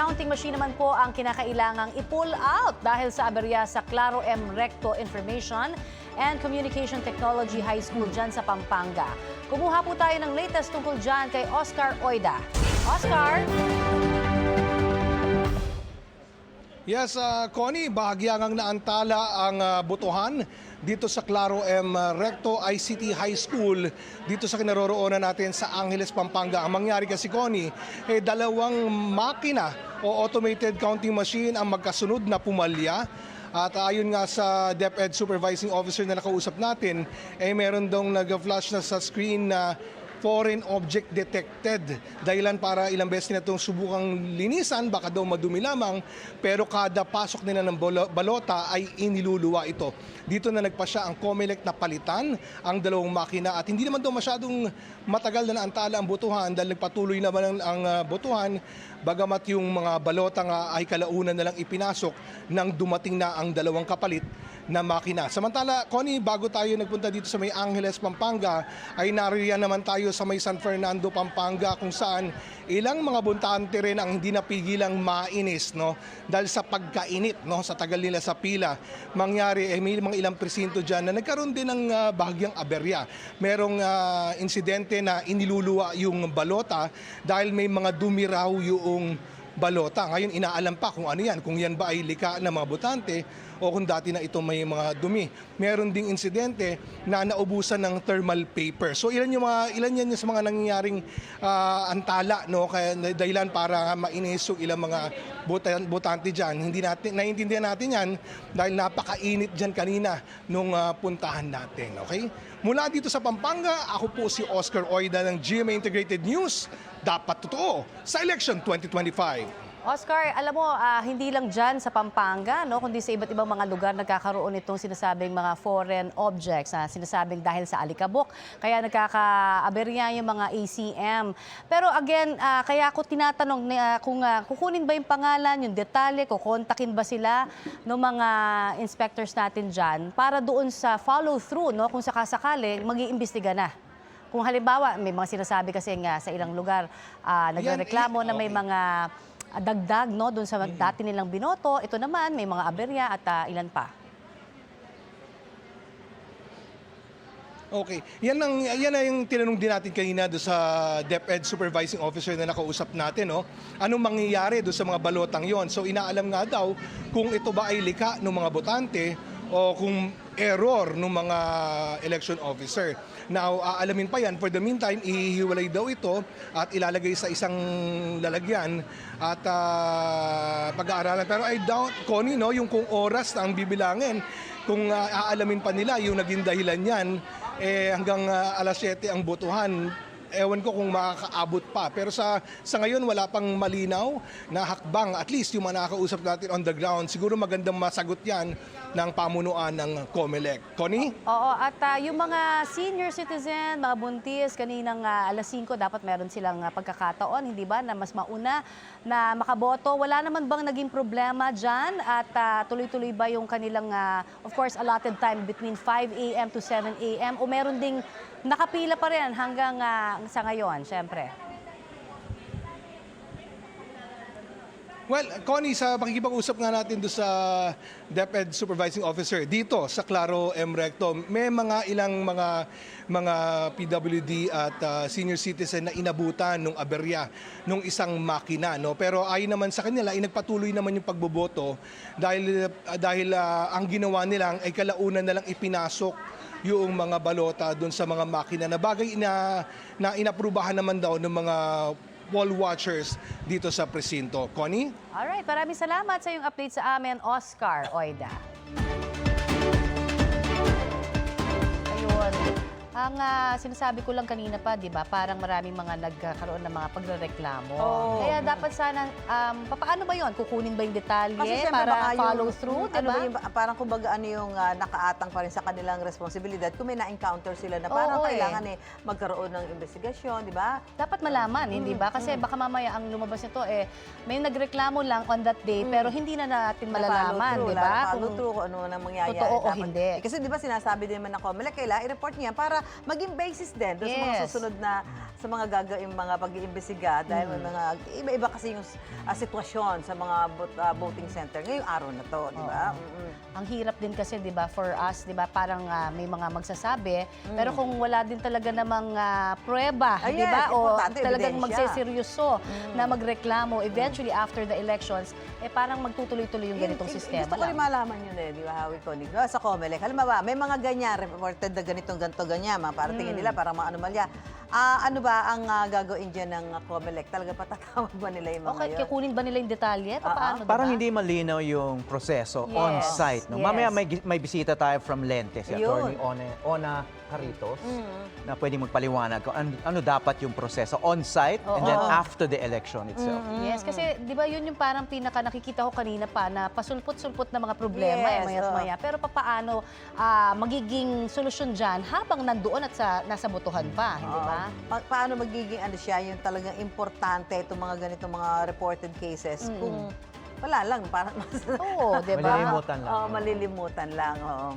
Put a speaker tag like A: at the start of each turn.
A: counting machine naman po ang kinakailangang i-pull out dahil sa aberya sa Claro M. Recto Information and Communication Technology High School dyan sa Pampanga. Kumuha po tayo ng latest tungkol dyan kay Oscar Oida. Oscar?
B: Yes, Connie, bahagya ngang naantala ang botohan dito sa Claro M. Recto ICT High School dito sa kinaroroonan natin sa Angeles, Pampanga. Ang mangyari kasi, Connie, dalawang makina o automated counting machine ang magkasunod na pumalya. At ayon nga sa DepEd Supervising Officer na nakausap natin, meron dong nag-flash na sa screen na foreign object detected. Dahilan para ilang beses na itong subukang linisan, baka daw madumi lamang, pero kada pasok nila ng balota ay iniluluwa ito. Dito na nagpasya ang COMELEC na palitan ang dalawang makina at hindi naman daw masyadong matagal na naantala ang botohan dahil nagpatuloy naman ang botohan, bagamat yung mga balota nga ay kalaunan na lang ipinasok nang dumating na ang dalawang kapalit na makina. Samantala, Connie, bago tayo nagpunta dito sa may Angeles, Pampanga, ay nariyan naman tayo sa may San Fernando, Pampanga, kung saan ilang mga buntante rin ang hindi napigilang mainis, no? Dahil sa pagkainit, no? Sa tagal nila sa pila. Mangyari, may mga ilang presinto dyan na nagkaroon din ng bahagyang aberya. Merong insidente na iniluluwa yung balota dahil may mga dumi raw yung balota. Ngayon, inaalam pa kung ano yan, kung yan ba ay lika ng mga botante o kung dati na ito may mga dumi. Meron ding insidente na naubusan ng thermal paper. So ilan yan sa mga nangyayaring antala, no? Kaya dahilan para mainis yung ilang mga botante diyan. Hindi natin naiintindihan natin yan dahil napakainit diyan kanina nung puntahan natin, okay? Mula dito sa Pampanga, ako po si Oscar Oida ng GMA Integrated News. Dapat totoo sa election 2025.
A: Oscar, alam mo, hindi lang dyan sa Pampanga, no, kundi sa iba't ibang mga lugar nagkakaroon itong sinasabing mga foreign objects, sinasabing dahil sa alikabok, kaya nagkakaaberya yung mga ACM. Pero again, kaya ako tinatanong kung kukunin ba yung pangalan, yung detalye, kukontakin ba sila ng mga inspectors natin dyan para doon sa follow-through, no, kung sakasakali, mag-iimbestiga na. Kung halimbawa, may mga sinasabi kasi nga sa ilang lugar, nagreklamo na may mga dagdag, no, doon sa dati nilang binoto. Ito naman, may mga aberya at ilan pa.
B: Okay. Yan na yung tinanong din natin kanina doon sa DepEd Supervising Officer na nakausap natin, no? Anong mangyayari doon sa mga balotang yon? So inaalam nga daw kung ito ba ay lika ng mga botante o kung error ng mga election officer. Now, aalamin pa yan. For the meantime, ihiwalay daw ito at ilalagay sa isang lalagyan at pag-aaralan. Pero I doubt, Connie, no, yung kung oras na ang bibilangin, kung aalamin pa nila yung naging dahilan yan, hanggang alas 7 ang botohan, ewan ko kung makakaabot pa. Pero sa ngayon, wala pang malinaw na hakbang. At least yung mga nakakausap natin on the ground, siguro magandang masagot yan ng pamunuan ng COMELEC. Connie?
A: Oo, at yung mga senior citizen, mga buntis, kaninang alas 5, dapat meron silang pagkakataon, hindi ba, na mas mauna na makaboto. Wala naman bang naging problema dyan? At tuloy-tuloy ba yung kanilang, of course, allotted time between 5 a.m. to 7 a.m.? O meron ding nakapila pa rin hanggang sa ngayon, syempre?
B: Well, Connie, sa pakikipag-usap nga natin doon sa DepEd Supervising Officer dito sa Claro M. Recto, may ilang mga PWD at senior citizen na inabutan ng aberya ng isang makina, no? Pero ayon naman sa kanila, nagpatuloy naman yung pagboboto dahil ang ginawa nilang ay kalaunan na lang ipinasok yung mga balota doon sa mga makina na bagay na inaprubahan naman daw ng mga wall watchers dito sa presinto. Connie?
A: Alright, maraming salamat sa iyong update sa amin, Oscar Oida. Ayun. Ang sinasabi ko lang kanina pa, di ba, parang maraming mga nagkakaroon ng mga pagrereklamo.
C: Oh.
A: Kaya dapat sana, paano ba yon? Kukunin ba yung detalye
C: Kasi
A: para follow through, di
C: ano ba
A: ba?
C: yung, parang kumbaga ano yung nakaatang pa rin sa kanilang responsibilidad kung may na-encounter sila na parang kailangan magkaroon ng investigasyon, di ba?
A: Dapat malaman, hindi ba? Kasi baka mamaya ang lumabas nito may nagreklamo lang on that day pero hindi na natin malalaman, di ba?
C: Follow through kung ano nang mangyayari.
A: Totoo o
C: dapat.
A: hindi.
C: Kasi di ba sinasabi din naman ng COMELEC, kailangan i-report niya para maging basis din doon sa mga
A: Yes.
C: susunod na sa mga gagawin mga pag-iimbestiga dahil may mga iba-iba kasi yung sitwasyon sa mga voting center ngayong araw na to, di ba?
A: Ang hirap din kasi, 'di ba, for us, 'di ba, parang may mga magsasabi, pero kung wala din talaga namang pruweba,
C: Ah,
A: 'di ba,
C: yes,
A: o
C: importante,
A: talagang
C: ebidensya.
A: magseseryoso na magreklamo eventually after the elections, parang magtutuloy-tuloy yung ganitong sistema
C: Gusto ko rin
A: lang.
C: malaman yun di ba, Howie Connie? Sa COMELEC, halimbawa, may mga ganyan, reported na ganitong, ganito, ganyan, para tingin nila, parang mga anomalya. Ano ba ang gagawin dyan ng COMELEC? Talaga patatawag ba nila yung mga
A: Okay,
C: yun?
A: kukunin ba nila yung detalye? Paano,
D: Parang
A: diba?
D: hindi malinaw yung proseso
A: Yes,
D: on-site. No?
A: yes.
D: Mamaya may bisita tayo from Lente, si
C: Yun.
D: Attorney Ona Caritos, na pwedeng magpaliwanag kung ano dapat yung proseso on-site and then after the election itself.
A: Yes, kasi 'di ba yun yung parang pinaka nakikita ko kanina pa na pasulput-sulput na mga problema
C: Yes,
A: mayat maya. Pero papaano magiging solusyon diyan habang nandoon at nasa botohan pa, hindi ba?
C: Paano magiging siya, yung talagang importante itong mga ganitong mga reported cases kung wala lang, parang
A: Oo, 'di ba?
D: Malilimutan lang.
C: malilimutan lang, oo.